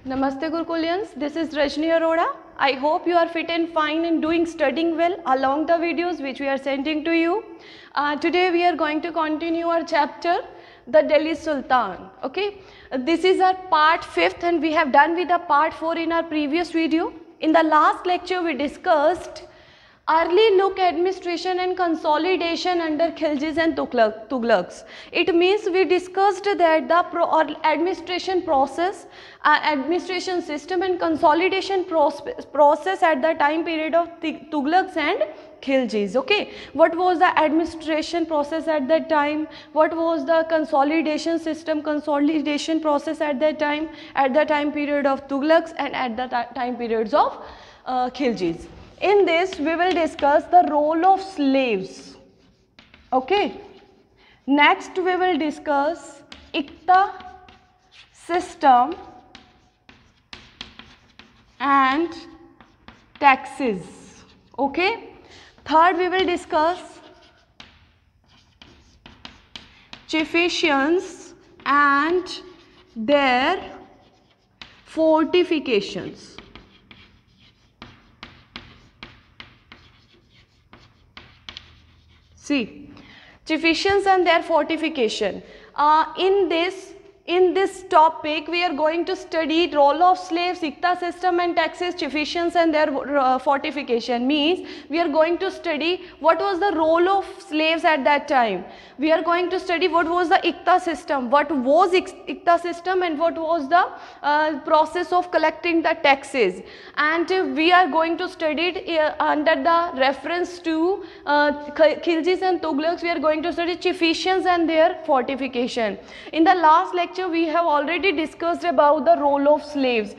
Namaste Gurukulians, this is Rajni Arora. I hope you are fit and fine and studying well along the videos which we are sending to you. Today we are going to continue our chapter, the Delhi Sultan. Okay, this is our part 5th and we have done with the part 4 in our previous video. In the last lecture we discussed early look administration and consolidation under Khiljis and Tughlaqs. It means we discussed that the administration process, administration system and consolidation process at the time period of Tughlaqs and Khiljis. Okay, what was the administration process at that time? What was the consolidation system, consolidation process at that time period of Tughlaqs and at the time periods of Khiljis. In this we will discuss the role of slaves. Okay. Next we will discuss Iqta system and taxes. Okay. Third we will discuss chieftains and their fortifications. See, chieftains and their fortification. In this topic, we are going to study role of slaves, Iqta system and taxes, chieftains and their fortification. Means we are going to study what was the role of slaves at that time. We are going to study what was the Iqta system, what was Iqta system and what was the process of collecting the taxes. And we are going to study it under the reference to Khiljis and Tughlaqs. We are going to study chieftains and their fortification. In the last lecture, we have already discussed about the role of slaves.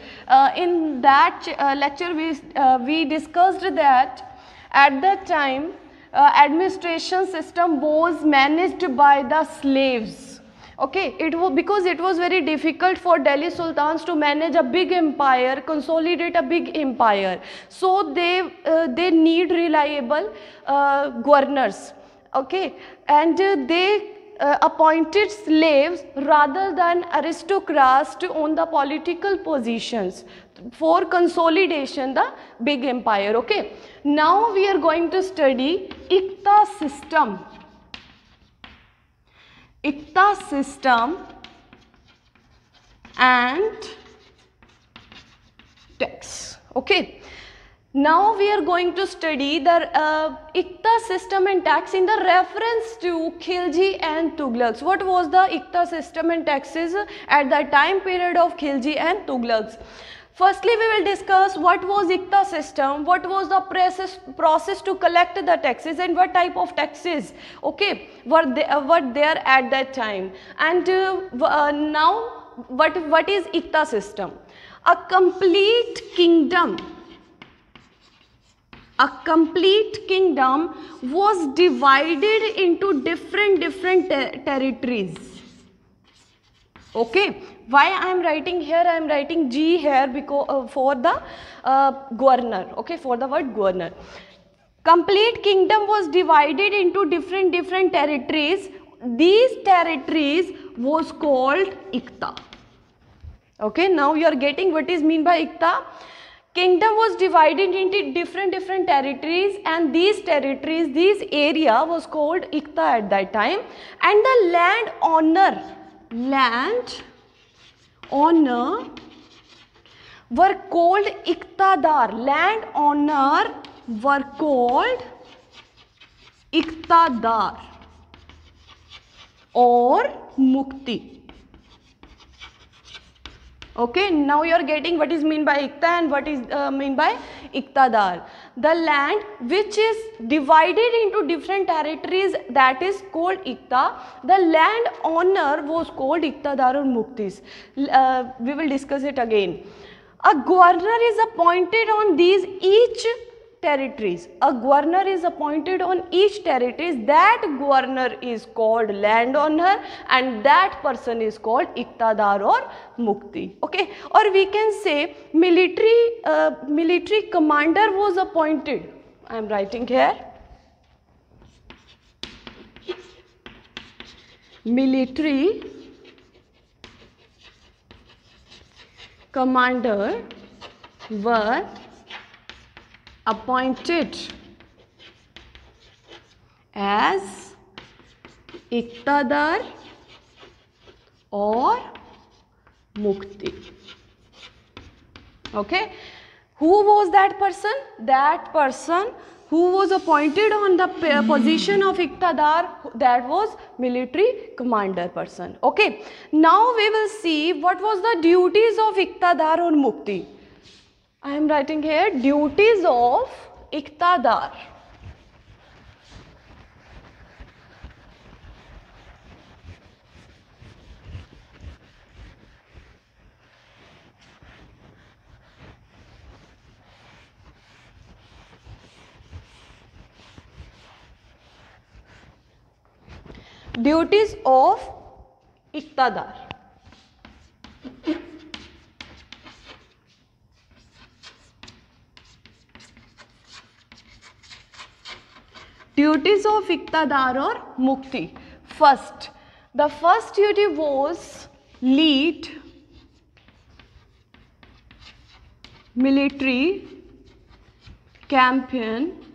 In that lecture we discussed that at that time administration system was managed by the slaves. Okay, because it was very difficult for Delhi Sultans to manage a big empire, consolidate a big empire. So they need reliable governors. Okay, and they appointed slaves rather than aristocrats to own the political positions for consolidation the big empire. Okay, now we are going to study Iqta system. Iqta system and tax. Okay. Now we are going to study the Iqta system and tax in the reference to Khilji and Tughlaqs. What was the Iqta system and taxes at the time period of Khilji and Tughlaqs? Firstly, we will discuss what was Iqta system, what was the process to collect the taxes and what type of taxes, okay, were there at that time. And now what is Iqta system? A complete kingdom was divided into different territories. Okay, why I am writing here? I am writing G here because for the governor. Okay, for the word governor. Complete kingdom was divided into different territories. These territories was called Iqta. Okay, now you are getting what is mean by Iqta. Kingdom was divided into different territories, and these territories, this area was called Iqta at that time, and the land owner were called Iqtadar. Land owner were called Iqtadar or Mukti. Okay, now you are getting what is mean by Iqta and what is mean by Iqtadar. The land which is divided into different territories, that is called Iqta. The land owner was called Iqtadar or Muktis. We will discuss it again. A governor is appointed on these each territories. A governor is appointed on each territories. That governor is called landowner and that person is called Iqtadar or Mukti. Okay, or we can say military commander was appointed. I am writing here. Military commander were appointed as Iqtadar or Mukti. Okay, who was that person? That person who was appointed on the position of Iqtadar, that was military commander person. Okay, now we will see what was the duties of Iqtadar or Mukti. I am writing here duties of Iqtadar. Duties of Iqtadar. Duties of Iqtadar or Mukti. First, the first duty was lead military campaign.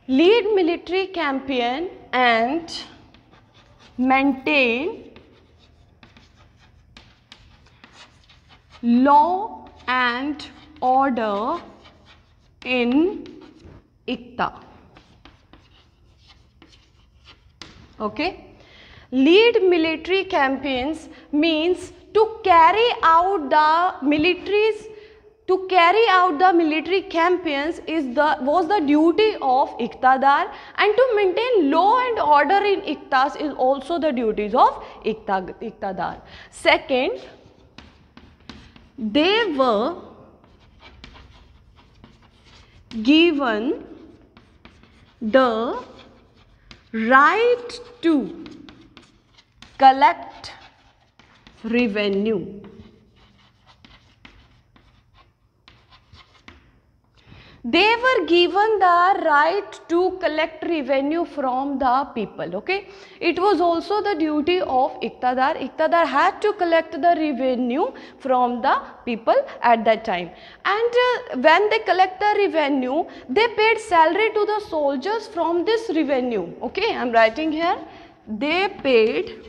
Lead military campaign and maintain law and order in Iqta. Okay, lead military campaigns means to carry out the military campaigns was the duty of Iqtadar, and to maintain law and order in Iqtas is also the duties of Iqtadar. Second, they were given the right to collect revenue. They were given the right to collect revenue from the people. Okay, it was also the duty of Iqtadar. Iqtadar had to collect the revenue from the people at that time, and when they collect the revenue, they paid salary to the soldiers from this revenue. Okay, I am writing here, they paid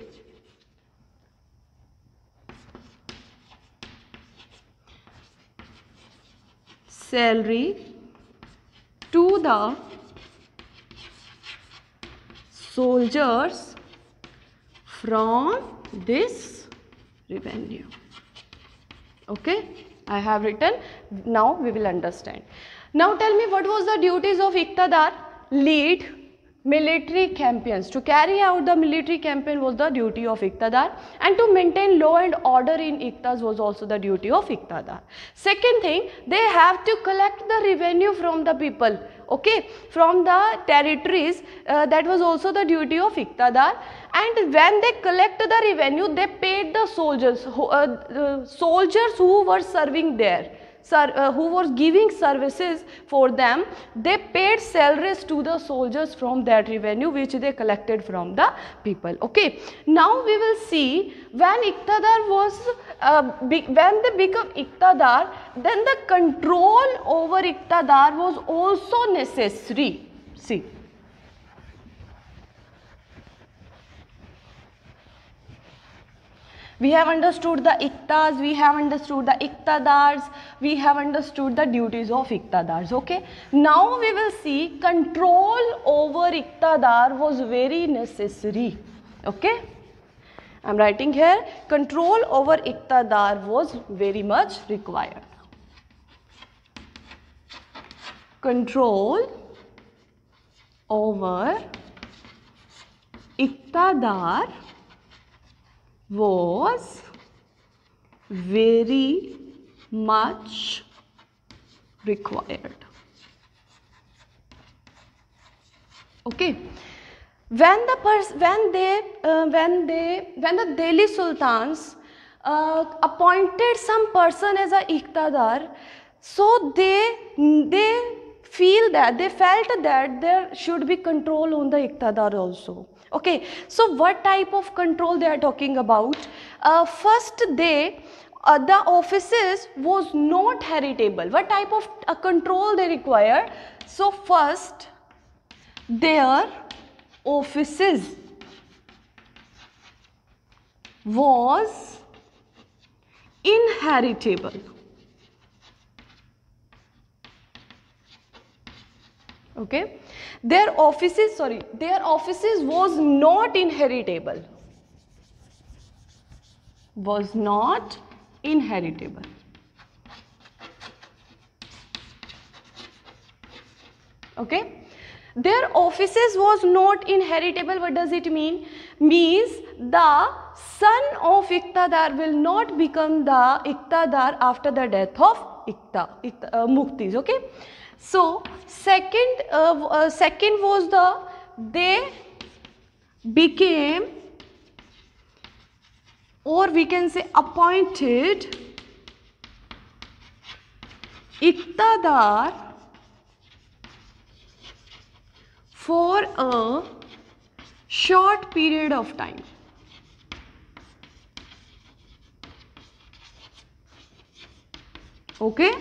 salary to the soldiers from this revenue. Okay, I have written, now we will understand. Now tell me, what was the duties of Iqtadar? Lead military campaigns. To carry out the military campaign was the duty of Iqtadar, and to maintain law and order in Iqtas was also the duty of Iqtadar. Second thing, they have to collect the revenue from the people, okay, from the territories, that was also the duty of Iqtadar. And when they collect the revenue, they paid the soldiers, soldiers who were serving there, who was giving services for them. They paid salaries to the soldiers from that revenue which they collected from the people. Okay, now we will see, when Iqtadar was when they become Iqtadar, then the control over Iqtadar was also necessary. See, we have understood the Iqtas, we have understood the Iqtadars, we have understood the duties of Iqtadars. Okay, now we will see control over Iqtadar was very necessary. Okay, I am writing here, control over Iqtadar was very much required. Control over Iqtadar was very much required. Okay, when the Delhi Sultans appointed some person as a Iqtadar, so they feel that, they felt that there should be control on the Iqtadar also. Okay, so what type of control they are talking about? First, the offices was not heritable. What type of control they require? So first, their offices was inheritable. Okay, their offices was not inheritable. Was not inheritable. Okay, their offices was not inheritable. What does it mean? Means the son of Iqtadar will not become the Iqtadar after the death of Muktis. Okay, so second was they became, or we can say appointed, Iqtadar for a short period of time. Okay,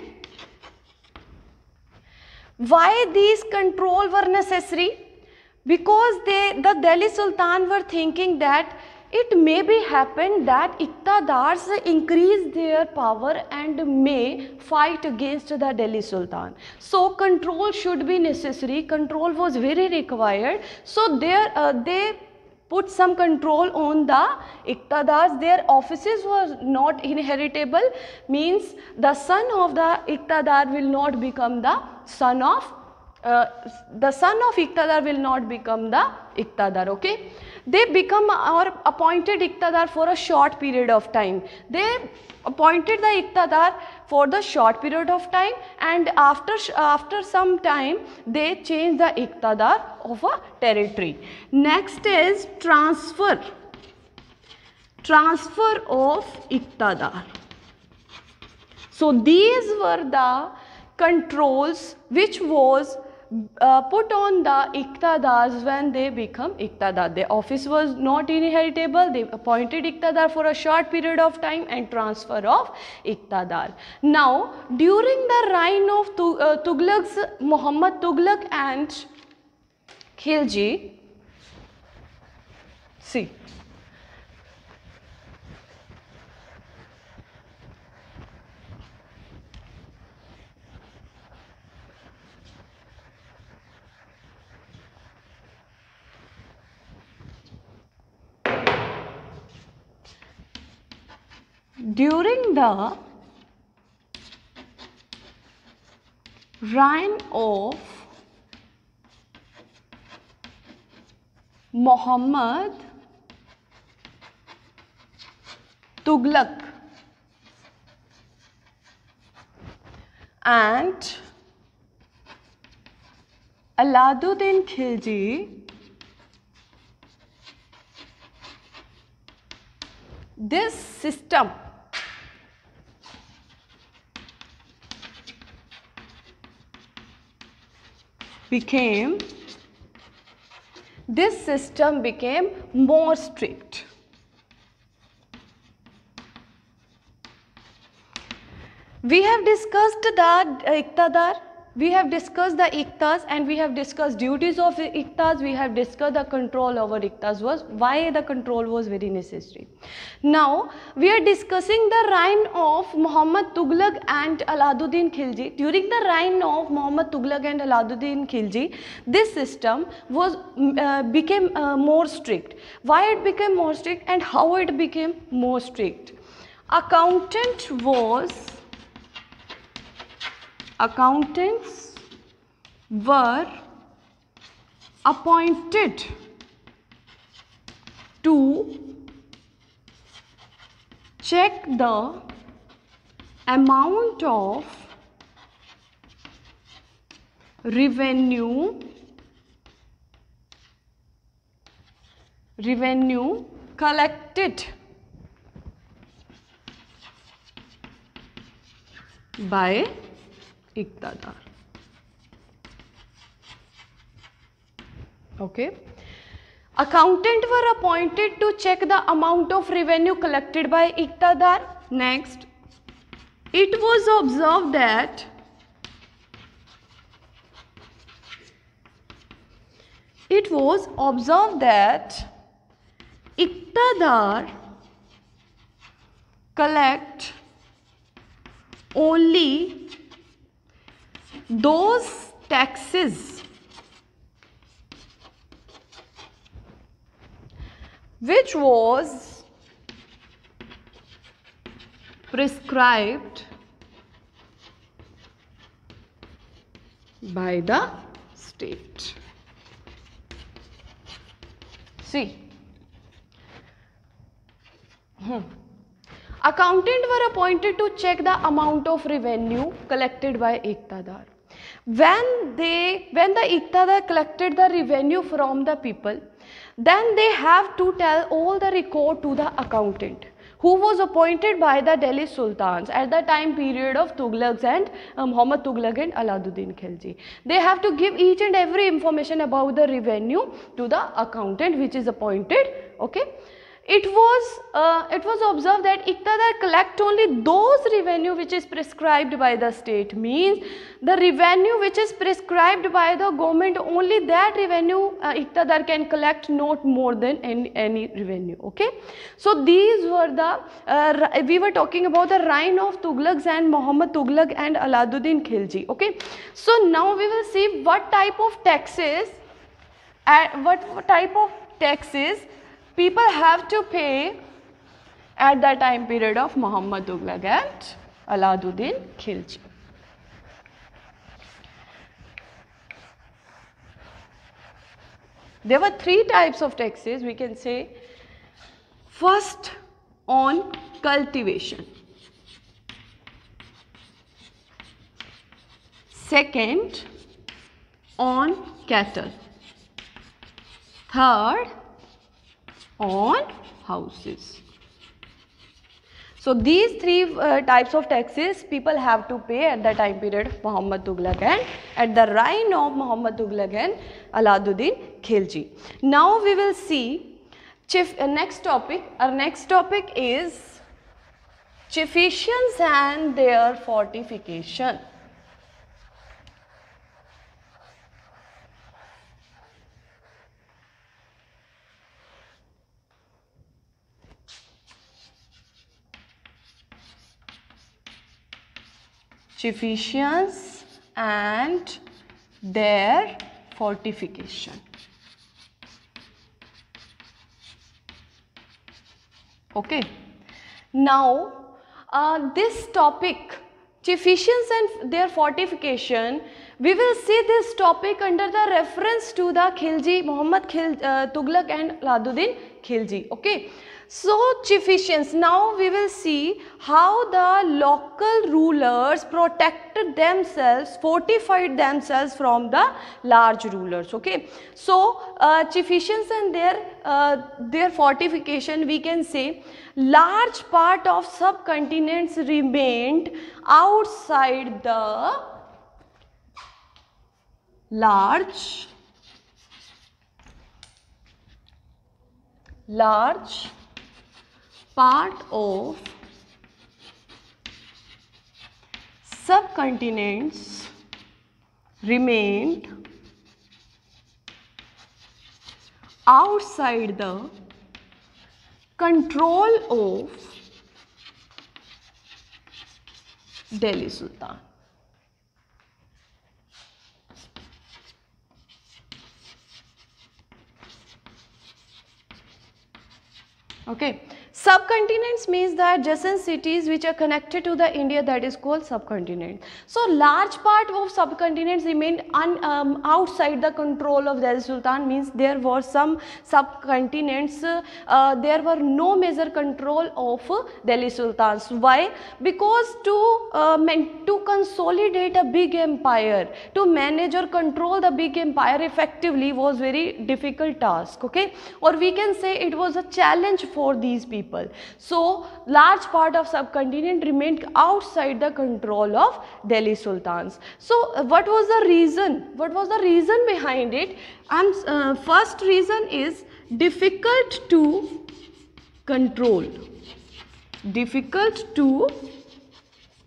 why these control were necessary? Because the Delhi Sultan were thinking that it may be happen that Iqtadars increase their power and may fight against the Delhi Sultan. So control should be necessary, control was very required. So they put some control on the Iqtadars. Their offices was not inheritable, means the son of the Iqtadar will not become the son of Iqtadar will not become the Iqtadar. Okay, they become or appointed Iqtadar for a short period of time. They appointed the Iqtadar for the short period of time, and after some time they change the Iqtadar of a territory. Next is transfer of Iqtadar. So these were the controls which was put on the Iqtadars when they become Iqtadar. The office was not inheritable, they appointed Iqtadar for a short period of time, and transfer of Iqtadar. Now during the reign of Tughluq's, Muhammad Tughluq and Khalji, see, during the reign of Muhammad Tughluq and Alauddin Khilji, this system became more strict. We have discussed the Iqtadar, we have discussed the Iqtas, and we have discussed duties of the Iqtas, we have discussed the control over Iqtas, was why the control was very necessary. Now we are discussing the reign of Muhammad Tughluq and Alauddin Khilji. During the reign of Muhammad Tughluq and Alauddin Khilji, this system was became more strict. Why it became more strict and how it became more strict? Accountants were appointed to check the amount of revenue collected by Iqtadar. Okay. Accountants were appointed to check the amount of revenue collected by Iqtadar. Next, it was observed that Iqtadar collect only those taxes which was prescribed by the state. See, accountants were appointed to check the amount of revenue collected by Iqtadar. When the Iqtadar collected the revenue from the people, then they have to tell all the record to the accountant, who was appointed by the Delhi Sultans at the time period of Tughlaq and Muhammad Tughlaq and Alauddin Khilji. They have to give each and every information about the revenue to the accountant which is appointed. Okay. It was observed that Iqtadar collect only those revenue which is prescribed by the state, means the revenue which is prescribed by the government, only that revenue Iqtadar can collect, not more than any revenue. Okay. So these were the, we were talking about the reign of Tughlaq and Muhammad Tughlaq and Alauddin Khilji. Okay. So now we will see what type of taxes, people have to pay at the time period of Muhammad Tughlaq and Alauddin Khilji. There were three types of taxes, we can say. First, on cultivation. Second, on cattle. Third, on houses. So these three types of taxes people have to pay at the time period of Muhammad Tughlaq and at the reign of Muhammad Tughlaq and Alauddin Khilji. Now we will see next topic. Our next topic is chieftains and their fortification. Chieftains and their fortification. Okay. Now, this topic, chieftains and their fortification, we will see this topic under the reference to the Khilji, Muhammad Tughlaq and Alauddin Khilji. Okay. So chieftains, now we will see how the local rulers protected themselves, fortified themselves from the large rulers. Okay. So chieftains and their fortification, we can say large part of subcontinents remained outside the large part of subcontinents remained outside the control of Delhi Sultan. Okay. Subcontinents means that adjacent cities which are connected to the India, that is called subcontinent. So large part of subcontinents remained outside the control of Delhi Sultan, means there were some subcontinents, there were no major control of Delhi Sultans. Why? Because to consolidate a big empire, to manage or control the big empire effectively was very difficult task. Okay, or we can say it was a challenge for these people. So large part of subcontinent remained outside the control of Delhi Delhi Sultans. So what was the reason? What was the reason behind it? First reason is difficult to control. Difficult to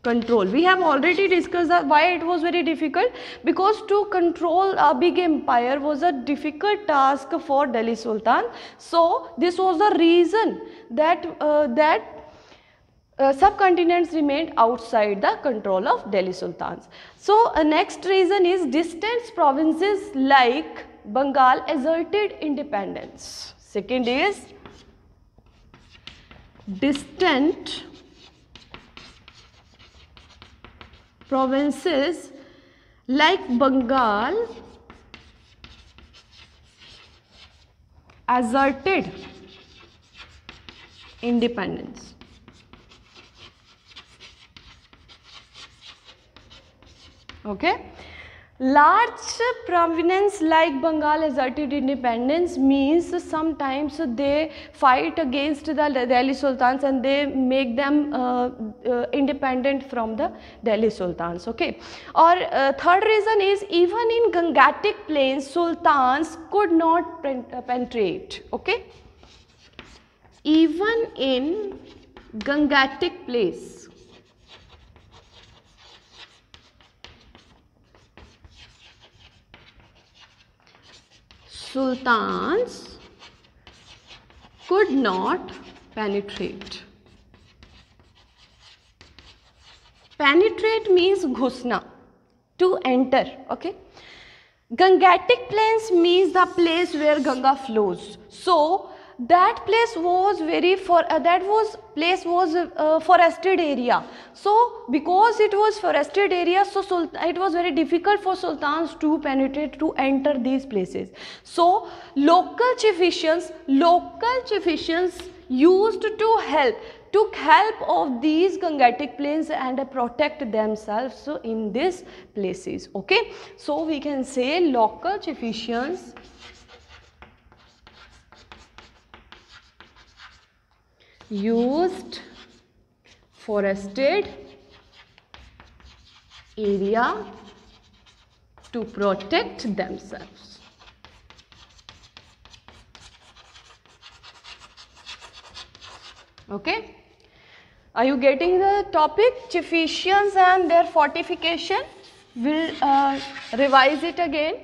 control. We have already discussed that why it was very difficult, because to control a big empire was a difficult task for Delhi Sultan. So this was the reason that subcontinents remained outside the control of Delhi Sultans. So next reason is distant provinces like Bengal asserted independence. Second is distant provinces like Bengal asserted independence. Okay. Large province like Bengal asserted independence means sometimes they fight against the Delhi Sultans and they make them independent from the Delhi Sultans. Okay. Or third reason is even in Gangatic plains sultans could not penetrate. Okay. Even in Gangatic plains sultans could not penetrate. Penetrate means ghusna, to enter. Okay. Gangatic plains means the place where Ganga flows. So that place was forested area. So because it was forested area, so it was very difficult for sultans to penetrate, to enter these places. So local chieftains used to took help of these Gangatic plains and protect themselves in these places. Okay, so we can say local chieftains used forested area to protect themselves. Okay, are you getting the topic? Chieftains and their fortification. We'll revise it again.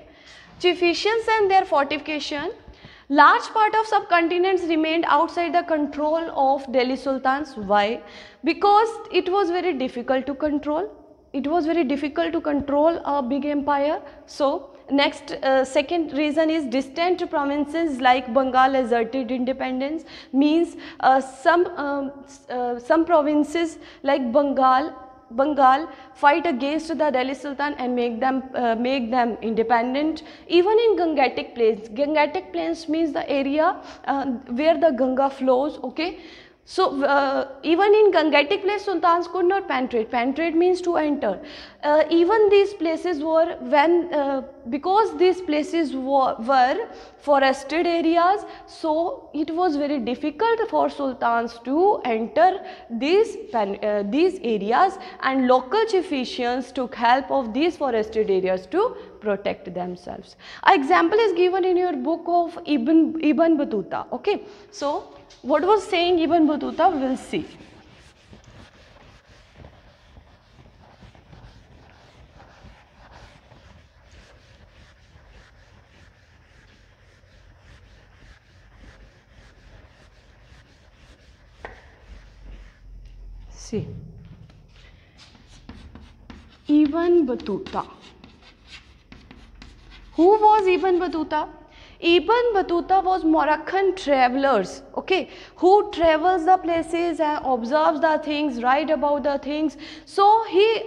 Chieftains and their fortification. Large part of subcontinents remained outside the control of Delhi Sultans. Why? Because it was very difficult to control. It was very difficult to control a big empire. So next, second reason is distant provinces like Bengal asserted independence. Means some provinces like Bengal fight against the Delhi Sultan and make them independent. Even in Gangatic plains means the area where the Ganga flows. Okay, so even in Gangatic plains sultans could not penetrate. Penetrate means to enter. Even these places were because these places were forested areas, so it was very difficult for sultans to enter these areas, and local chieftains took help of these forested areas to protect themselves. An example is given in your book of Ibn Battuta. Okay, so what was saying Ibn Battuta, we will see. See, Ibn Battuta. Who was Ibn Battuta? Ibn Battuta was Moroccan travelers, okay, who travels the places and observes the things, write about the things. So he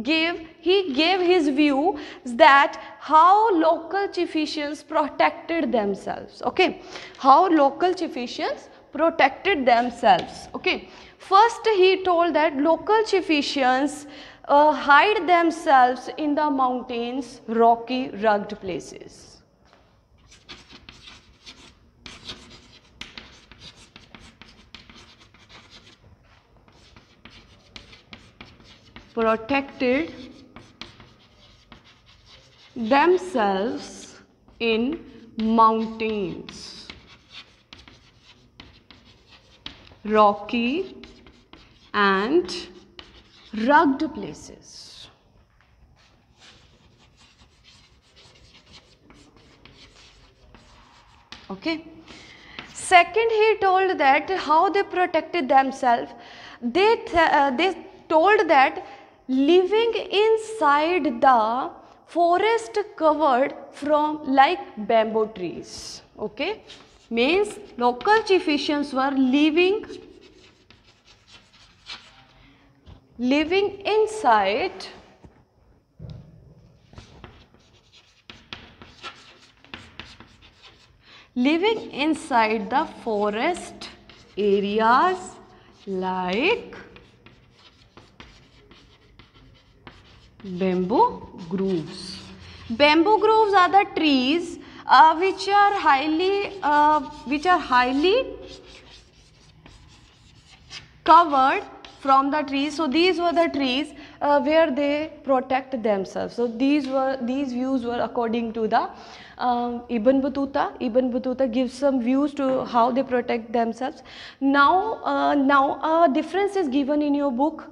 gave his view that how local chieftains protected themselves. Okay, how local chieftains protected themselves. Okay, first he told that local chieftains hide themselves in the mountains, rocky, rugged places. protected themselves in mountains, rocky and rugged places. Okay. Second, he told that how they protected themselves. They told that living inside the forest covered from like bamboo trees. Okay, means local chieftains were living inside the forest areas like bamboo groves. Bamboo groves are the trees which are highly covered from the trees. So these were the trees where they protect themselves. So these views were according to the Ibn Battuta. Ibn Battuta gives some views to how they protect themselves. Now a difference is given in your book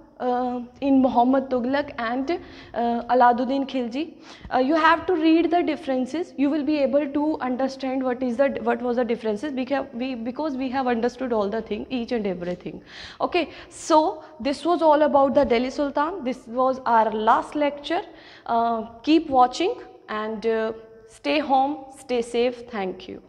in Muhammad Tughluq and Aladdin Khilji. You have to read the differences. You will be able to understand what was the differences, because we have understood all the thing, each and everything. Okay, so this was all about the Delhi Sultan. This was our last lecture. Keep watching and stay home, stay safe. Thank you.